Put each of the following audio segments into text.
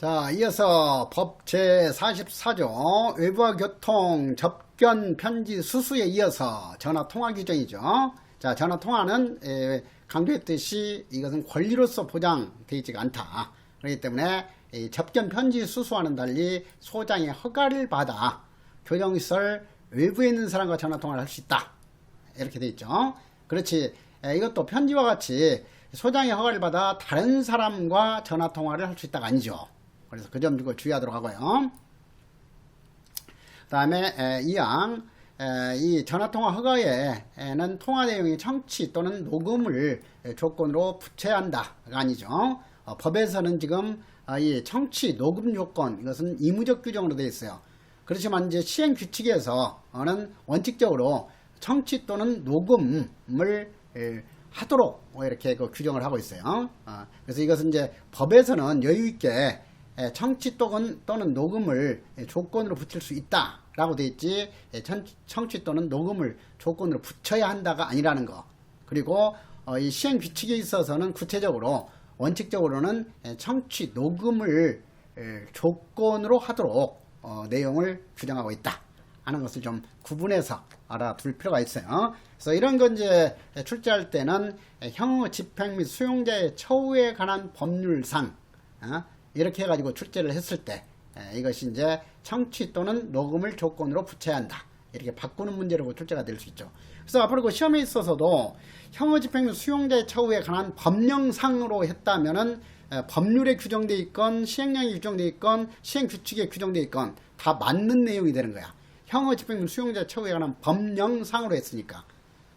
자, 이어서 법 제44조 외부와 교통, 접견, 편지, 수수에 이어서 전화통화 규정이죠. 자, 전화통화는 강조했듯이 이것은 권리로서 보장되어 있지가 않다. 그렇기 때문에 접견, 편지, 수수와는 달리 소장의 허가를 받아 교정시설 외부에 있는 사람과 전화통화를 할 수 있다. 이렇게 되어 있죠. 그렇지. 이것도 편지와 같이 소장의 허가를 받아 다른 사람과 전화통화를 할 수 있다가 아니죠. 그래서 그 점 주의하도록 하고요. 그 다음에 2항 이 전화통화 허가에는 통화 내용이 청취 또는 녹음을 조건으로 붙여야 한다가 아니죠. 법에서는 지금 이 청취 녹음 요건 이것은 의무적 규정으로 되어 있어요. 그렇지만 이제 시행 규칙에서는 원칙적으로 청취 또는 녹음을 하도록 이렇게 규정을 하고 있어요. 그래서 이것은 이제 법에서는 여유 있게 청취 또는 녹음을 조건으로 붙일 수 있다라고 되어 있지, 청취 또는 녹음을 조건으로 붙여야 한다가 아니라는 거. 그리고 이 시행 규칙에 있어서는 구체적으로 원칙적으로는 청취 녹음을 조건으로 하도록 내용을 규정하고 있다 하는 것을 좀 구분해서 알아둘 필요가 있어요. 그래서 이런 건 이제 출제할 때는 형의 집행 및 수용자의 처우에 관한 법률상 이렇게 해가지고 출제를 했을 때 이것이 이제 청취 또는 녹음을 조건으로 붙여야 한다. 이렇게 바꾸는 문제로 출제가 될 수 있죠. 그래서 앞으로 그 시험에 있어서도 형의 집행 및 수용자의 처우에 관한 법령상으로 했다면은 법률에 규정되어 있건 시행령에 규정되어 있건 시행 규칙에 규정되어 있건 다 맞는 내용이 되는 거야. 형의 집행 및 수용자의 처우에 관한 법령상으로 했으니까.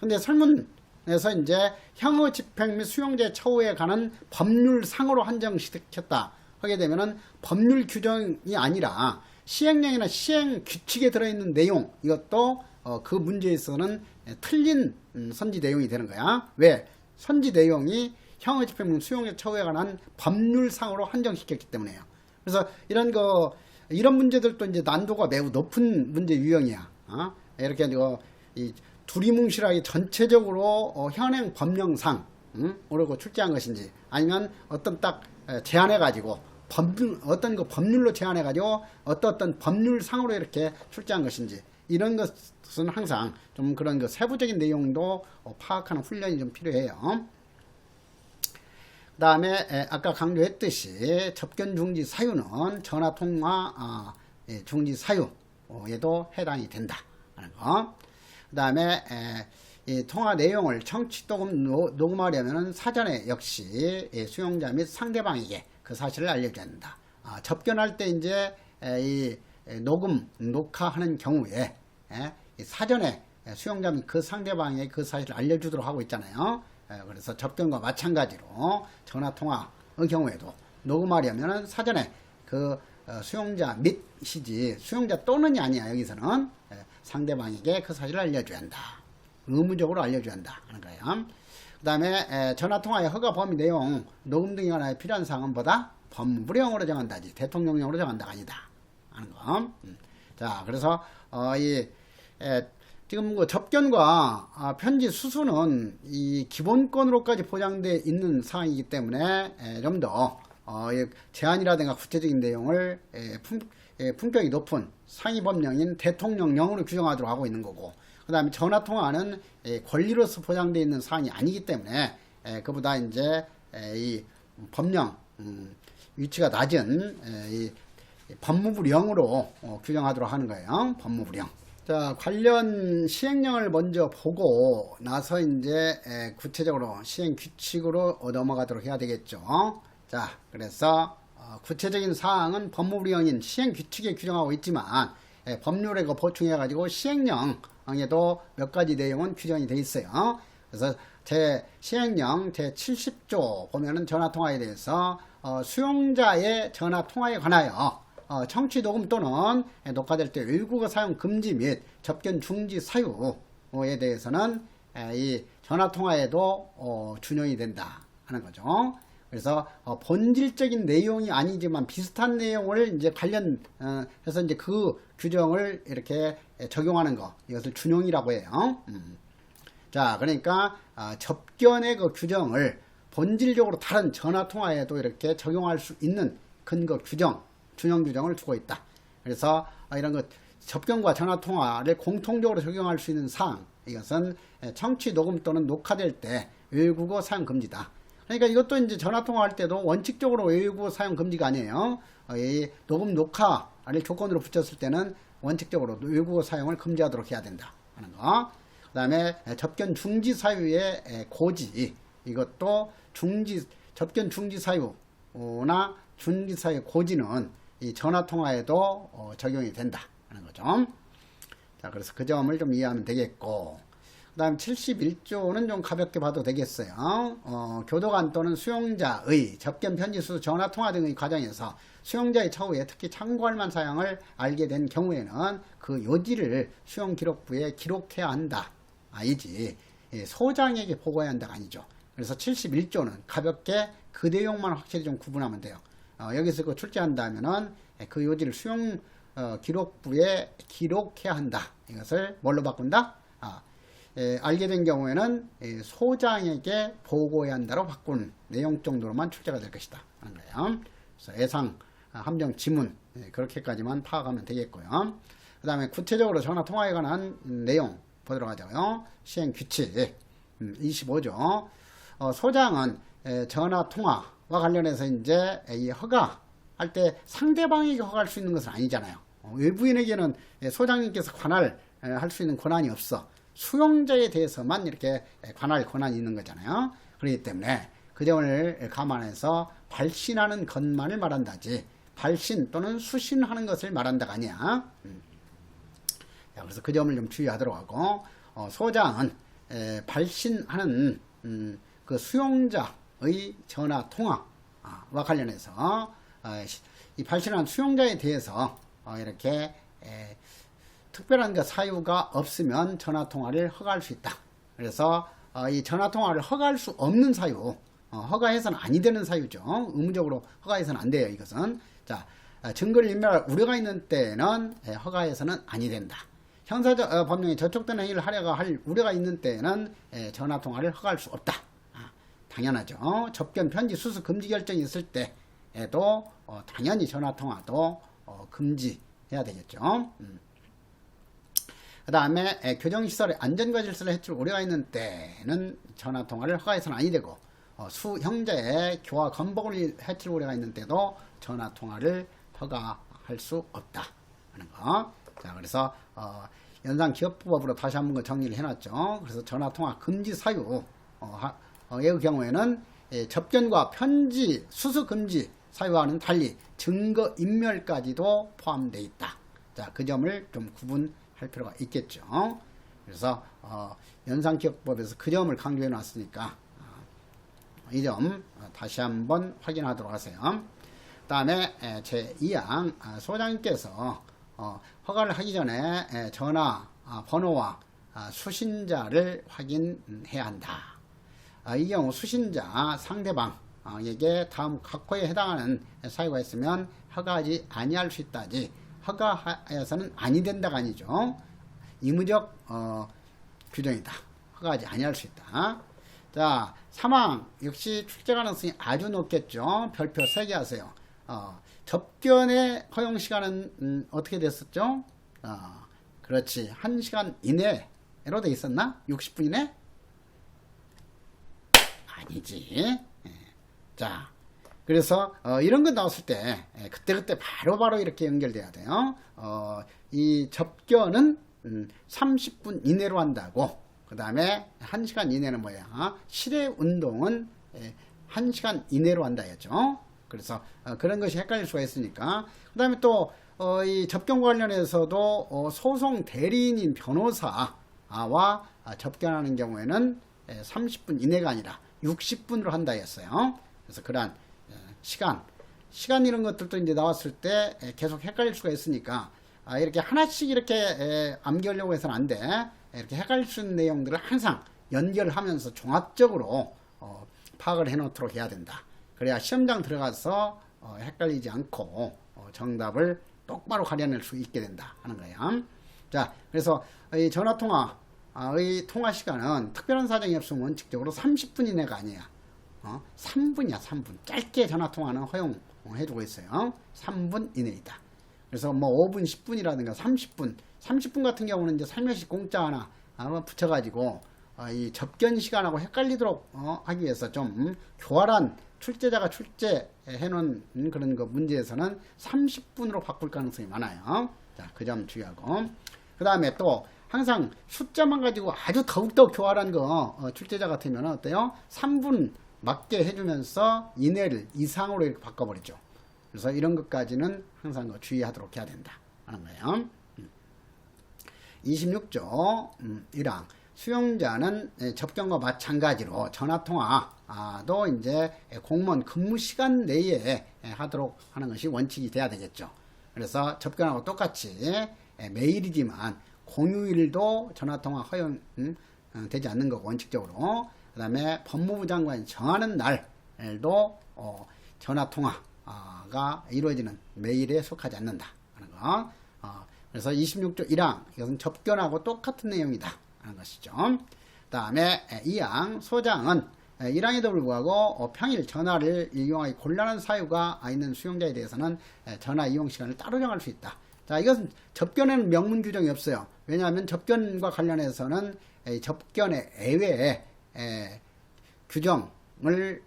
근데 설문에서 이제 형의 집행 및 수용자의 처우에 관한 법률상으로 한정시켰다 하게 되면은 법률 규정이 아니라 시행령이나 시행 규칙에 들어있는 내용, 이것도 그 문제에서는 틀린 선지 내용이 되는 거야. 왜? 선지 내용이 형의 집행 및 수용자 처우에 관한 법률상으로 한정시켰기 때문에요. 그래서 이런 문제들도 이제 난도가 매우 높은 문제 유형이야. 이렇게 이 두리뭉실하게 전체적으로 현행 법령상 오르고 출제한 것인지, 아니면 어떤 딱 제안해가지고 어떤 거 법률로 제안해가지고 어떤 법률상으로 이렇게 출제한 것인지, 이런 것은 항상 좀 그런 세부적인 내용도 파악하는 훈련이 좀 필요해요. 그 다음에 아까 강조했듯이 접견 중지 사유는 전화통화 중지 사유에도 해당이 된다 하는 거. 그 다음에 이 통화 내용을 청취 또는 녹음하려면 사전에 역시 수용자 및 상대방에게 그 사실을 알려줘야 한다. 접견할 때 이제 이 녹화하는 경우에 사전에 수용자 및 그 상대방에게 그 사실을 알려주도록 하고 있잖아요. 그래서 접견과 마찬가지로 전화통화의 경우에도 녹음하려면 사전에 그 수용자 및이지, 수용자 또는이 아니야. 여기서는 상대방에게 그 사실을 알려줘야 한다. 의무적으로 알려줘야 한다 하는 거예요. 그 다음에 전화통화의 허가 범위 내용, 녹음 등에 관하여 필요한 사항은 보다 법무부령으로 정한다지 대통령령으로 정한다가 아니다 하는 거. 자, 그래서 지금 그 접견과 편지 수수는 이 기본권으로까지 보장되어 있는 사항이기 때문에 좀 더 제한이라든가 구체적인 내용을 품격이 높은 상위 법령인 대통령령으로 규정하도록 하고 있는 거고, 그 다음에 전화통화는 권리로서 보장되어 있는 사항이 아니기 때문에 그보다 이제 이 법령 위치가 낮은 이 법무부령으로 규정하도록 하는 거예요. 법무부령. 자, 관련 시행령을 먼저 보고 나서 이제 구체적으로 시행 규칙으로 넘어가도록 해야 되겠죠. 자, 그래서 구체적인 사항은 법무부령인 시행 규칙에 규정하고 있지만 법률에 보충해 가지고 시행령에도 몇 가지 내용은 규정이 되어 있어요. 그래서 시행령 제70조 보면은 전화통화에 대해서 수용자의 전화통화에 관하여 청취 녹음 또는 녹화될 때 외국어 사용 금지 및 접견 중지 사유에 대해서는 이 전화통화에도 준용이 된다 하는 거죠. 그래서 본질적인 내용이 아니지만 비슷한 내용을 이제 관련해서 이제 그 규정을 이렇게 적용하는 거, 이것을 준용이라고 해요. 자, 그러니까 접견의 그 규정을 본질적으로 다른 전화통화에도 이렇게 적용할 수 있는 근거 준용 규정을 두고 있다. 그래서 이런 것 접견과 전화통화를 공통적으로 적용할 수 있는 사항, 이것은 청취, 녹음 또는 녹화될 때 외국어 사용 금지다. 그러니까 이것도 이제 전화통화할 때도 원칙적으로 외국어 사용 금지가 아니에요. 이 녹음, 녹화를 조건으로 붙였을 때는 원칙적으로 외국어 사용을 금지하도록 해야 된다 하는 거. 그 다음에 접견 중지 사유의 고지, 이것도 접견 중지 사유나 중지 사유 고지는 이 전화통화에도 적용이 된다 하는 거죠. 자, 그래서 그 점을 좀 이해하면 되겠고, 그 다음 71조는 좀 가볍게 봐도 되겠어요. 교도관 또는 수용자의 접견, 편지, 수수, 전화, 통화 등의 과정에서 수용자의 처우에 특히 참고할 만한 사항을 알게 된 경우에는 그 요지를 수용기록부에 기록해야 한다. 아니지. 소장에게 보고해야 한다가 아니죠. 그래서 71조는 가볍게 그 내용만 확실히 좀 구분하면 돼요. 여기서 그 출제한다면은 그 요지를 수용 기록부에 기록해야 한다. 이것을 뭘로 바꾼다? 알게 된 경우에는 소장에게 보고해야 한다로 바꾼 내용 정도로만 출제가 될 것이다 하는 거예요. 그래서 예상, 함정, 지문 그렇게까지만 파악하면 되겠고요. 그 다음에 구체적으로 전화 통화에 관한 내용 보도록 하자고요. 시행 규칙 25조. 소장은 전화 통화와 관련해서 이제 이 허가할 때 상대방에게 허가할 수 있는 것은 아니잖아요. 외부인에게는 소장님께서 관할할 수 있는 권한이 없어. 수용자에 대해서만 이렇게 관할 권한이 있는 거잖아요. 그렇기 때문에 그 점을 감안해서 발신하는 것만을 말한다지 발신 또는 수신하는 것을 말한다가 아니야. 그래서 그 점을 좀 주의하도록 하고, 소장은 발신하는 그 수용자의 전화 통화와 관련해서 이 발신한 수용자에 대해서 이렇게 특별한 그 사유가 없으면 전화통화를 허가할 수 있다. 그래서 이 전화통화를 허가할 수 없는 사유, 허가해서는 아니 되는 사유죠. 의무적으로 허가해서는 안 돼요. 이것은. 자, 증거를 인멸할 우려가 있는 때는 허가해서는 아니 된다. 형사적 법령에 저촉된 행위를 하려고 할 우려가 있는 때는 전화통화를 허가할 수 없다. 당연하죠. 접견, 편지, 수수 금지 결정이 있을 때에도 당연히 전화통화도 금지해야 되겠죠. 그 다음에 교정시설의 안전과 질서를 해칠 우려가 있는 때는 전화통화를 허가해서는 아니 되고, 수형제의 교화 건복을 해칠 우려가 있는 때도 전화통화를 허가할 수 없다 하는 거. 자, 그래서 연상기업부법으로 다시 한번 정리를 해놨죠. 그래서 전화통화 금지 사유의 경우에는 접견과 편지 수수 금지 사유와는 달리 증거 인멸까지도 포함되어 있다. 자, 그 점을 좀 구분할 필요가 있겠죠. 그래서 연상기업법에서 그 점을 강조해 놨으니까 이 점 다시 한번 확인하도록 하세요. 그 다음에 제2항 소장님께서 허가를 하기 전에 전화 번호와 수신자를 확인해야 한다. 이 경우 수신자 상대방에게 다음 각호에 해당하는 사유가 있으면 허가하지 아니할 수 있다지 허가해서는 아니 된다가 아니죠. 의무적 규정이다. 허가하지 아니할 수 있다. 자, 사망 역시 출제 가능성이 아주 높겠죠. 별표 3개 하세요. 접견의 허용 시간은 어떻게 됐었죠? 그렇지. 1시간 이내로 돼 있었나? 60분 이내? 아니지. 자, 그래서 이런 거 나왔을 때 그때그때 바로바로 이렇게 연결돼야 돼요. 이 접견은 30분 이내로 한다고. 그 다음에 1시간 이내는 뭐야? 실외 운동은 1시간 이내로 한다 했죠. 그래서 그런 것이 헷갈릴 수가 있으니까. 그 다음에 또 이 접견 관련해서도 소송 대리인인 변호사와 접견하는 경우에는 30분 이내가 아니라 60분으로 한다 했어요. 그래서 그러한 시간 이런 것들도 이제 나왔을 때 계속 헷갈릴 수가 있으니까 이렇게 하나씩 이렇게 암기하려고 해서는 안 돼. 이렇게 헷갈릴 수 있는 내용들을 항상 연결하면서 종합적으로 파악을 해 놓도록 해야 된다. 그래야 시험장 들어가서 헷갈리지 않고 정답을 똑바로 가려낼 수 있게 된다 하는 거야. 자, 그래서 이 전화통화의 통화 시간은 특별한 사정이 없으면 원칙적으로 30분 이내가 아니야. 3분이야, 3분. 짧게 전화통화는 허용해주고 있어요. 3분 이내이다. 그래서 뭐 5분, 10분이라든가 30분 같은 경우는 이제 살며시 공짜 하나 붙여가지고 이 접견 시간하고 헷갈리도록 하기 위해서 좀 교활한 출제자가 출제해놓은 그런 그 문제에서는 30분으로 바꿀 가능성이 많아요. 자, 그 점 주의하고. 그 다음에 또 항상 숫자만 가지고 아주 더욱더 교활한 거 출제자 같으면 어때요? 3분 맞게 해주면서 이내를 이상으로 이렇게 바꿔버리죠. 그래서 이런 것까지는 항상 주의하도록 해야 된다 하는 거예요. 26조 1항 수용자는 접견과 마찬가지로 전화통화도 이제 공무원 근무 시간 내에 하도록 하는 것이 원칙이 돼야 되겠죠. 그래서 접견하고 똑같이 매일이지만 공휴일도 전화통화 허용 되지 않는 거고 원칙적으로. 그 다음에 법무부 장관이 정하는 날도 전화통화가 이루어지는 매일에 속하지 않는다 하는 거. 그래서 26조 1항 이것은 접견하고 똑같은 내용이다 하는 것이죠. 그 다음에 2항 소장은 1항에도 불구하고 평일 전화를 이용하기 곤란한 사유가 있는 수용자에 대해서는 전화 이용 시간을 따로 정할 수 있다. 자, 이것은 접견에는 명문 규정이 없어요. 왜냐하면 접견과 관련해서는 접견의 예외에 규정을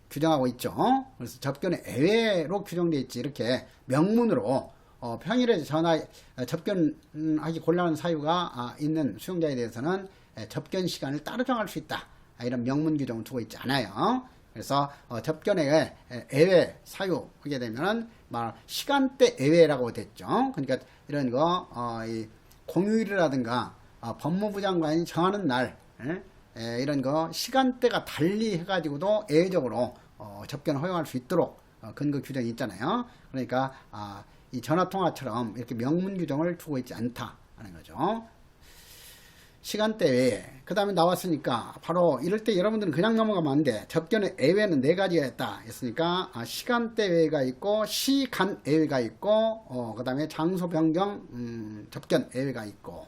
규정하고 있죠. 그래서 접견의 예외로 규정되어 있지 이렇게 명문으로 평일에 접견하기 곤란한 사유가 있는 수용자에 대해서는 접견 시간을 따로 정할 수 있다. 이런 명문 규정을 두고 있지 않아요. 그래서 접견의 예외 사유 하게 되면은 시간대 예외라고 됐죠. 그러니까 이런 거 공휴일이라든가 법무부 장관이 정하는 날 이런 거 시간대가 달리 해가지고도 예외적으로 접견을 허용할 수 있도록 근거 규정이 있잖아요. 그러니까 이 전화통화처럼 이렇게 명문 규정을 두고 있지 않다 하는 거죠. 시간대 외에 그 다음에 나왔으니까 바로 이럴 때 여러분들은 그냥 넘어가면 안 돼. 접견의 예외는 4가지가 있다 했으니까 시간대 외가 있고 시간 예외가 있고 그 다음에 장소 변경 접견 예외가 있고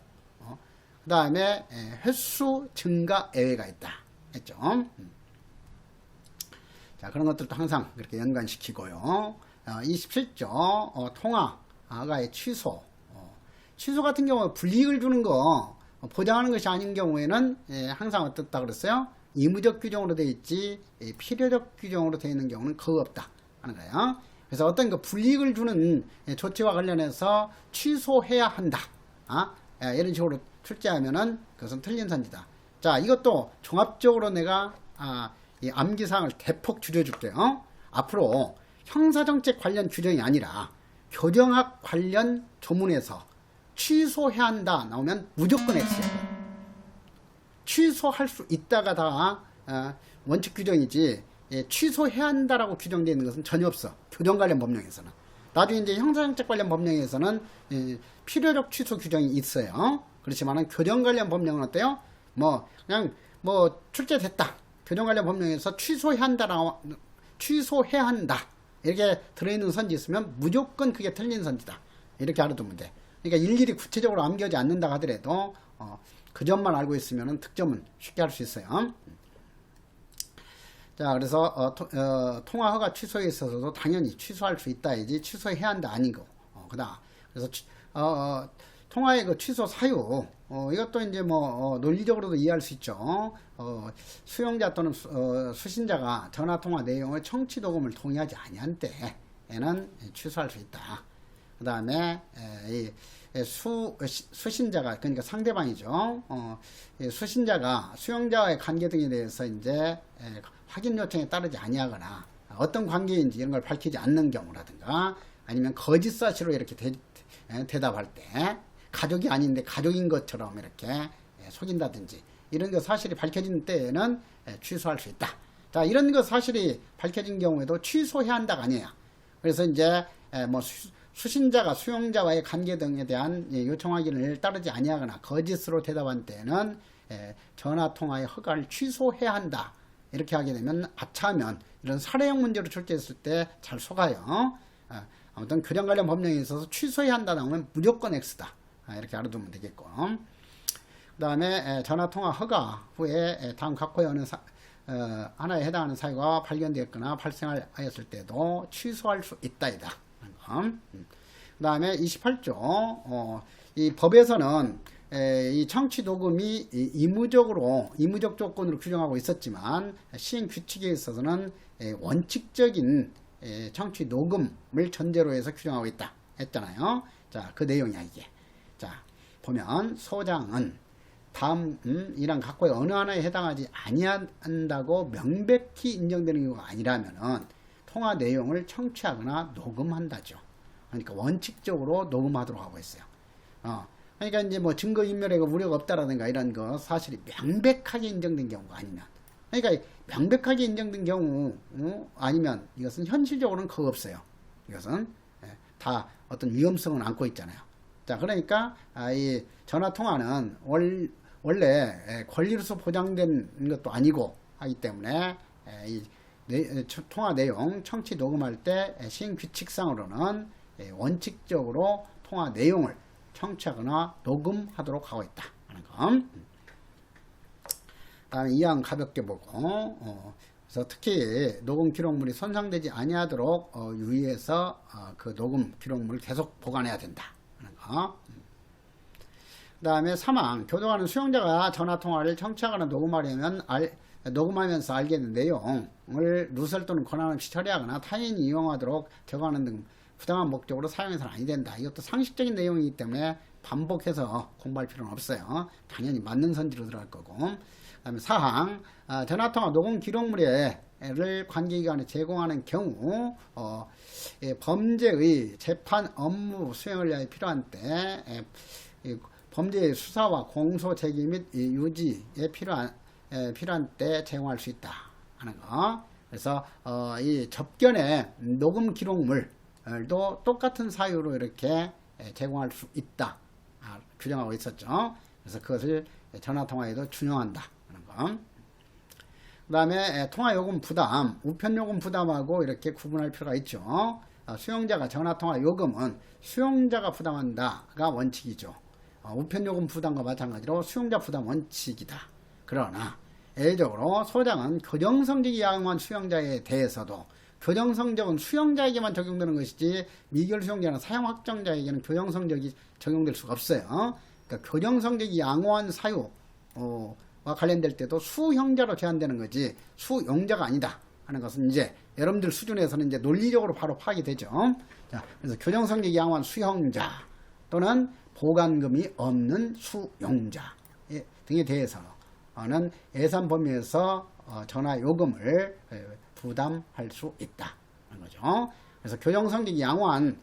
그 다음에 횟수 증가 예외가 있다 했죠. 자, 그런 것들도 항상 그렇게 연관시키고요. 27조 통화가의 취소 같은 경우 불이익을 주는 거 보장하는 것이 아닌 경우에는 항상 어떻다 그랬어요? 의무적 규정으로 되어 있지 필요적 규정으로 되어 있는 경우는 거의 없다 하는 거예요. 그래서 어떤 그 불이익을 주는 조치와 관련해서 취소해야 한다. 이런 식으로 출제하면은 그것은 틀린 선지다. 자, 이것도 종합적으로 내가 이 암기사항을 대폭 줄여줄게요. 앞으로 형사정책 관련 규정이 아니라 교정학 관련 조문에서 취소해야 한다 나오면 무조건 X예요. 취소할 수 있다가 다 원칙 규정이지 취소해야 한다라고 규정되어 있는 것은 전혀 없어. 교정 관련 법령에서는. 나중에 이제 형사정책 관련 법령에서는 필요적 취소 규정이 있어요. 그렇지만은 교정 관련 법령은 어때요? 그냥 출제됐다. 교정 관련 법령에서 취소해야 한다 이렇게 들어있는 선지 있으면 무조건 그게 틀린 선지다. 이렇게 알아두면 돼. 그러니까 일일이 구체적으로 암기하지 않는다 하더라도 그 점만 알고 있으면 득점은 쉽게 할 수 있어요. 자, 그래서 통화 허가 취소에 있어서도 당연히 취소할 수 있다이지 취소해야 한다 아니고 그다음 그래서 통화의 그 취소 사유 이것도 이제 논리적으로도 이해할 수 있죠. 수용자 또는 수신자가 전화통화 내용의 청취 도금을 동의하지 아니한 때에는 취소할 수 있다. 그 다음에 수신자가 그러니까 상대방이죠. 수신자가 수용자와의 관계 등에 대해서 이제 확인 요청에 따르지 아니하거나 어떤 관계인지 이런 걸 밝히지 않는 경우라든가 아니면 거짓 사실로 이렇게 대답할 때 가족이 아닌데 가족인 것처럼 이렇게 속인다든지 이런 거 사실이 밝혀진 때에는 취소할 수 있다. 자, 이런 거 사실이 밝혀진 경우에도 취소해야 한다가 아니에요. 그래서 이제 수신자가 수용자와의 관계 등에 대한 요청 확인을 따르지 아니하거나 거짓으로 대답한 때는 전화통화의 허가를 취소해야 한다. 이렇게 하게 되면 아차하면 이런 사례형 문제로 출제했을 때 잘 속아요. 아무튼 교정 관련 법령에 있어서 취소해야 한다 나오면 무조건 X다. 이렇게 알아두면 되겠고. 그 다음에 전화통화 허가 후에 다음 각호에 어느 하나에 해당하는 사유가 발견되었거나 발생하였을 때도 취소할 수 있다이다. 그 다음에 28조 이 법에서는 이 청취 녹음이 의무적 조건으로 규정하고 있었지만 시행 규칙에 있어서는 원칙적인 청취 녹음을 전제로 해서 규정하고 있다 했잖아요. 자, 그 내용이야 이게. 자, 보면 소장은 다음 이란 각과의 어느 하나에 해당하지 아니한다고 명백히 인정되는 경우가 아니라면은 통화 내용을 청취하거나 녹음한다죠. 그러니까 원칙적으로 녹음하도록 하고 있어요. 그러니까 이제 뭐 증거인멸에 우려가 없다라든가 이런 거 사실이 명백하게 인정된 경우가 아니면, 그러니까 명백하게 인정된 경우 아니면 이것은 현실적으로는 그거 없어요. 이것은 다 어떤 위험성을 안고 있잖아요. 자, 그러니까 이 전화 통화는 원래 권리로서 보장된 것도 아니고 하기 때문에 이 통화 내용 청취 녹음할 때 시행 규칙상으로는 원칙적으로 통화 내용을 청취하거나 녹음하도록 하고 있다 하는 거. 다음에 이항 가볍게 보고 그래서 특히 녹음 기록물이 손상되지 아니하도록 유의해서 그 녹음 기록물을 계속 보관해야 된다 하는 거. 그 다음에 3항 교도관은 수용자가 전화통화를 청취하거나 녹음하면서 알게 된 내용을 누설 또는 권한 없이 처리하거나 타인이 이용하도록 제공하는 등 부당한 목적으로 사용해서는 아니 된다. 이것도 상식적인 내용이기 때문에 반복해서 공부할 필요는 없어요. 당연히 맞는 선지로 들어갈 거고. 그 다음에 4항 전화통화 녹음 기록물을 관계기관에 제공하는 경우 범죄의 재판 업무 수행을 위하여 필요한 때 범죄의 수사와 공소 제기 및 유지에 필요한 때 제공할 수 있다 하는 거. 그래서 이 접견의 녹음 기록물도 똑같은 사유로 이렇게 제공할 수 있다 규정하고 있었죠. 그래서 그것을 전화통화에도 준용한다 하는 거. 그 다음에 통화요금 부담, 우편요금 부담하고 이렇게 구분할 필요가 있죠. 수용자가 전화통화 요금은 수용자가 부담한다가 원칙이죠. 우편요금 부담과 마찬가지로 수용자 부담 원칙이다. 그러나 예외적으로 소장은 교정성적이 양호한 수용자에 대해서도, 교정성적은 수용자에게만 적용되는 것이지 미결 수용자나 사용 확정자에게는 교정성적이 적용될 수가 없어요. 그러니까 교정성적이 양호한 사유와 관련될 때도 수형자로 제한되는 거지 수용자가 아니다 하는 것은 이제 여러분들 수준에서는 이제 논리적으로 바로 파악이 되죠. 자, 그래서 교정성적이 양호한 수형자 또는 보관금이 없는 수용자 등에 대해서는 예산 범위에서 전화 요금을 부담할 수 있다 하는 거죠. 그래서 교정성적이 양호한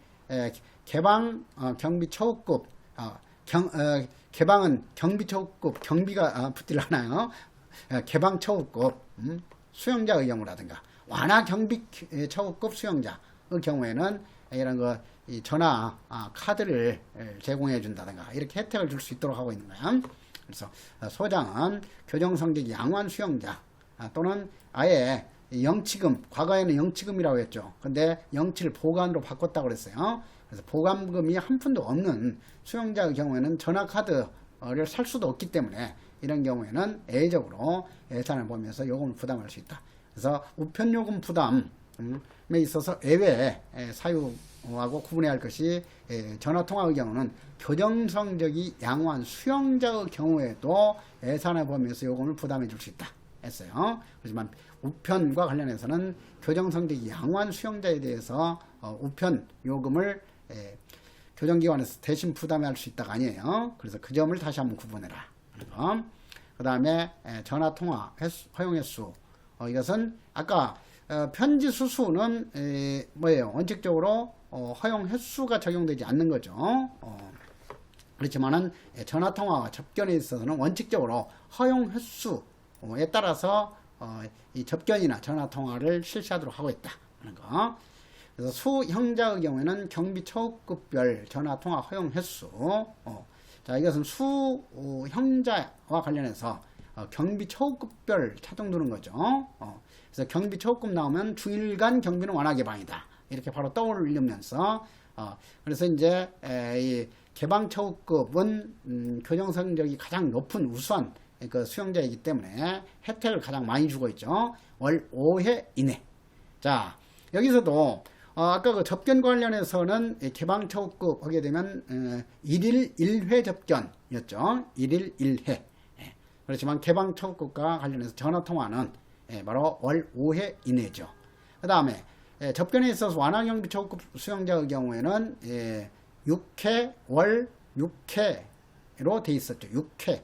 개방 경비 처우급 개방은 경비 처우급 경비가 붙들라나요? 개방 처우급 수용자의 경우라든가 완화 경비 처우급 수용자의 경우에는 이런 거 이 전화 카드를 제공해 준다든가 이렇게 혜택을 줄 수 있도록 하고 있는 거야. 그래서 소장은 교정성적이 양호한 수용자 또는 아예 영치금, 과거에는 영치금이라고 했죠. 근데 영치를 보관으로 바꿨다고 그랬어요. 그래서 보관금이 한 푼도 없는 수용자의 경우에는 전화카드를 살 수도 없기 때문에 이런 경우에는 예외적으로 예산을 보면서 요금을 부담할 수 있다. 그래서 우편요금 부담에 있어서 예외 사유하고 구분해야 할 것이 전화통화의 경우는 교정성적이 양호한 수용자의 경우에도 예산을 보면서 요금을 부담해 줄 수 있다 했어요. 그렇지만 우편과 관련해서는 교정성적이 양호한 수용자에 대해서 우편 요금을 교정기관에서 대신 부담할 수 있다가 아니에요. 그래서 그 점을 다시 한번 구분해라. 그 다음에 전화통화 허용 횟수 이것은 아까 편지 수수는 뭐예요? 원칙적으로 허용 횟수가 적용되지 않는 거죠. 그렇지만은 전화통화와 접견에 있어서는 원칙적으로 허용 횟수에 따라서 이 접견이나 전화통화를 실시하도록 하고 있다 하는 거. 그래서 수형자의 경우에는 경비 처우급별 전화통화 허용 횟수. 자, 이것은 수형자와 관련해서 경비 처우급별 차등두는 거죠. 그래서 경비 처우급 나오면 주일간 경비는 완화 개방이다. 이렇게 바로 떠올리면서 그래서 이제 이 개방 처우급은 교정성적이 가장 높은 우수한 그 수용자이기 때문에 혜택을 가장 많이 주고 있죠. 월 5회 이내. 자, 여기서도 아까 그 접견 관련해서는 개방처우급 하게 되면 1일 1회 접견이었죠. 1일 1회. 예. 그렇지만 개방처우급과 관련해서 전화통화는 바로 월 5회 이내죠. 그 다음에 접견에 있어서 완화경비처우급 수용자의 경우에는 6회, 월 6회로 돼 있었죠. 6회.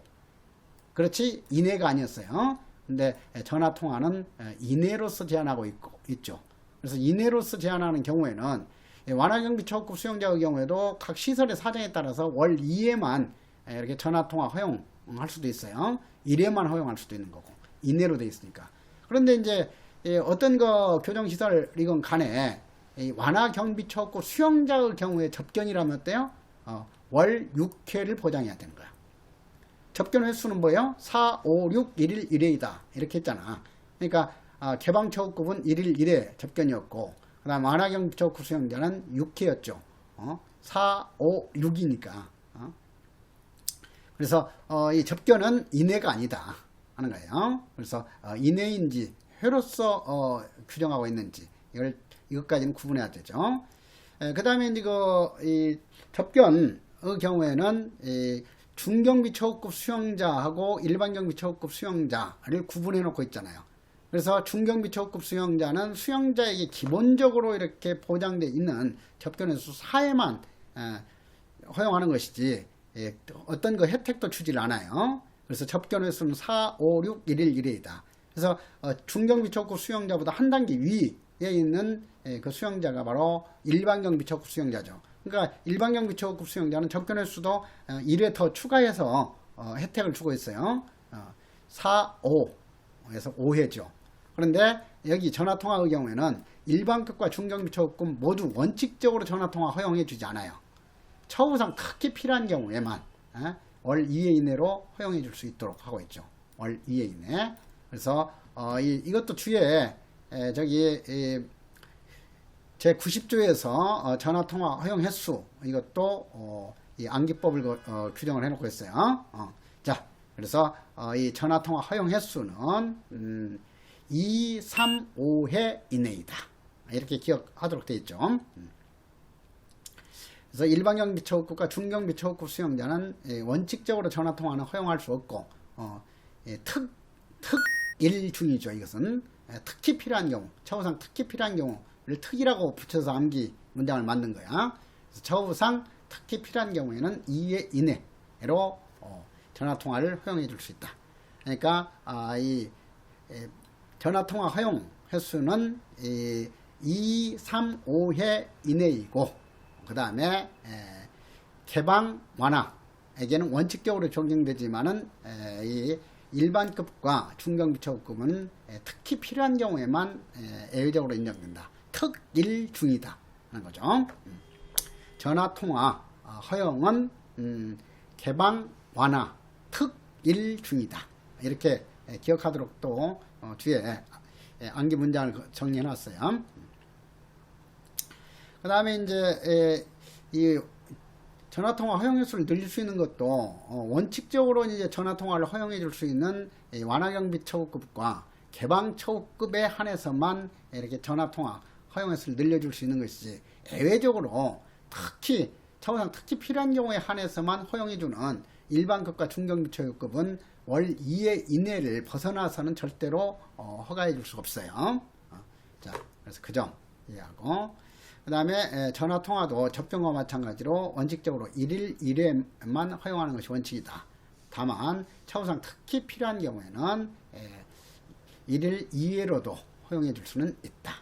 그렇지 이내가 아니었어요. 근데 전화통화는 이내로서 제한하고 있죠. 그래서 이내로서 제한하는 경우에는 완화경비처우급 수용자의 경우에도 각 시설의 사정에 따라서 월 2회만 이렇게 전화통화 허용할 수도 있어요. 1회만 허용할 수도 있는 거고 이내로 돼 있으니까. 그런데 이제 어떤 거 교정시설이건 간에 완화경비처우급 수용자의 경우에 접견이라면 어때요? 월 6회를 보장해야 되는 거야. 접견 횟수는 뭐예요? 4, 5, 6, 1일 1회이다. 이렇게 했잖아. 그러니까 개방처우급은 1일 1회 접견이었고 그 다음 완화경비처우급 수용자는 6회였죠. 4, 5, 6이니까. 그래서 이 접견은 이내가 아니다 하는 거예요. 그래서 이내인지 회로서 규정하고 있는지 이것까지는 구분해야 되죠. 그 다음에 이제 이 접견의 경우에는 중경비처우급 수용자하고 일반경비처우급 수용자를 구분해 놓고 있잖아요. 그래서 중경비처우급 수용자는 수용자에게 기본적으로 이렇게 보장되어 있는 접견 횟수 4회만 허용하는 것이지 어떤 그 혜택도 주질 않아요. 그래서 접견 횟수는 4, 5, 6, 1일 1회이다. 그래서 중경비처우급 수용자보다 한 단계 위에 있는 그 수용자가 바로 일반경비처우급 수용자죠. 그러니까 일반경비처우급 수용자는 접견 횟수도 1회 더 추가해서 혜택을 주고 있어요. 4, 5에서 5회죠. 그런데 여기 전화통화의 경우에는 일반급과 중경비처우급 모두 원칙적으로 전화통화 허용해 주지 않아요. 처우상 특히 필요한 경우에만 월 2회 이내로 허용해 줄 수 있도록 하고 있죠. 월 2회 이내. 그래서 이것도 뒤에 저기 제 90조에서 전화통화 허용 횟수 이것도 이 암기법을 규정을 해놓고 있어요. 자, 그래서 이 전화통화 허용 횟수는 2, 3, 5회 이내이다. 이렇게 기억하도록 되어 있죠. 그래서 일반경비처우급과 중경비처우급 수용자는 원칙적으로 전화통화는 허용할 수 없고 특일 중이죠. 이것은 특히 필요한 경우, 처우상 특히 필요한 경우를 특이라고 붙여서 암기 문장을 만든 거야. 그래서 처우상 특히 필요한 경우에는 2회 이내로 전화통화를 허용해 줄 수 있다. 그러니까 이 전화통화 허용 횟수는 2, 3, 5회 이내이고 그 다음에 개방 완화에게는 원칙적으로 적용되지만은 이 일반급과 중경비처우급은 특히 필요한 경우에만 예외적으로 인정된다. 특일 중이다 하는 거죠. 전화통화 허용은 개방 완화 특일 중이다. 이렇게 기억하도록 또 뒤에 암기 문장을 정리해 놨어요. 그 다음에 이제 이 전화통화 허용 횟수를 늘릴 수 있는 것도 원칙적으로 이제 전화통화를 허용해 줄 수 있는 완화경비처우급과 개방처우급에 한해서만 이렇게 전화통화 허용 횟수를 늘려줄 수 있는 것이지 예외적으로 특히 처우상 특히 필요한 경우에 한해서만 허용해 주는 일반급과 중경비처우급은 월 2회 이내를 벗어나서는 절대로 허가해 줄 수 없어요. 자, 그래서 그 점 이해하고 그 다음에 전화통화도 접견과 마찬가지로 원칙적으로 1일 1회만 허용하는 것이 원칙이다. 다만 차후상 특히 필요한 경우에는 1일 2회로도 허용해 줄 수는 있다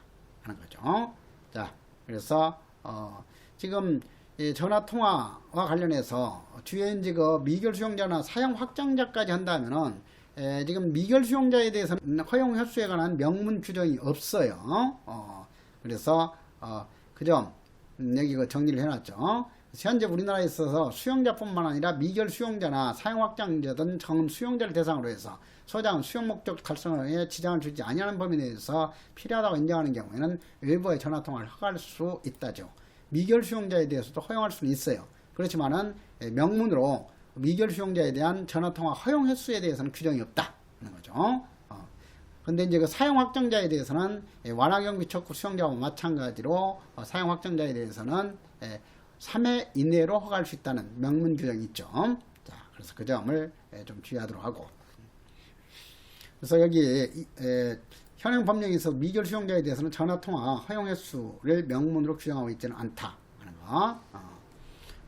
하는 거죠. 자, 그래서 지금 전화통화와 관련해서 뒤에 이제 그 미결 수용자나 사용 확장자까지 한다면은 지금 미결 수용자에 대해서는 허용 횟수에 관한 명문 규정이 없어요. 그래서 그 점 여기 그 정리를 해놨죠. 현재 우리나라에 있어서 수용자뿐만 아니라 미결 수용자나 사용 확장자든 정음 수용자를 대상으로 해서 소장 수용 목적 달성에 지장을 주지 아니하는 범위 내에서 필요하다고 인정하는 경우에는 외부의 전화통화를 허가할 수 있다죠. 미결 수용자에 대해서도 허용할 수는 있어요. 그렇지만은 명문으로 미결 수용자에 대한 전화통화 허용 횟수에 대해서는 규정이 없다 하는 거죠. 근데 이제 그 사용 확정자에 대해서는 완화경비 촉구 수용자와 마찬가지로 사용 확정자에 대해서는 3회 이내로 허가할 수 있다는 명문 규정이 있죠. 자, 그래서 그 점을 좀 주의하도록 하고. 그래서 여기 현행 법령에서 미결 수용자에 대해서는 전화통화 허용 횟수를 명문으로 규정하고 있지는 않다 하는 거.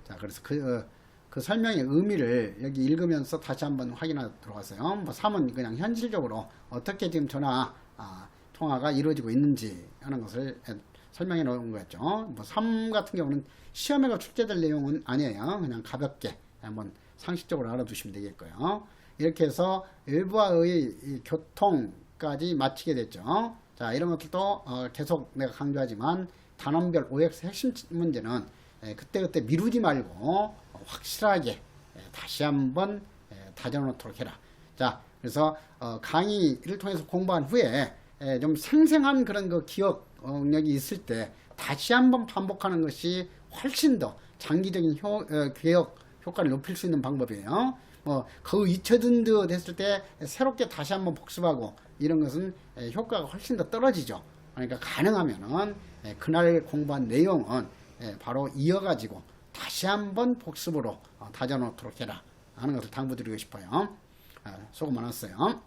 자, 그래서 그 설명의 의미를 여기 읽으면서 다시 한번 확인하도록 하세요. 뭐 3은 그냥 현실적으로 어떻게 지금 전화 통화가 이루어지고 있는지 하는 것을 설명해 놓은 거였죠. 뭐 3 같은 경우는 시험에가 출제될 내용은 아니에요. 그냥 가볍게 한번 상식적으로 알아두시면 되겠고요. 이렇게 해서 일부와의 교통까지 마치게 됐죠. 자, 이런 것들도 계속 내가 강조하지만 단원별 OX 핵심 문제는 그때그때 미루지 말고 확실하게 다시 한번 다져놓도록 해라. 자, 그래서 강의를 통해서 공부한 후에 좀 생생한 그런 그 기억력이 있을 때 다시 한번 반복하는 것이 훨씬 더 장기적인 기억 효과를 높일 수 있는 방법이에요. 뭐 거의 잊혀진 듯 했을 때 새롭게 다시 한번 복습하고 이런 것은 효과가 훨씬 더 떨어지죠. 그러니까 가능하면은 그날 공부한 내용은 바로 이어가지고 다시 한번 복습으로 다져놓도록 해라 하는 것을 당부드리고 싶어요. 수고 많았어요.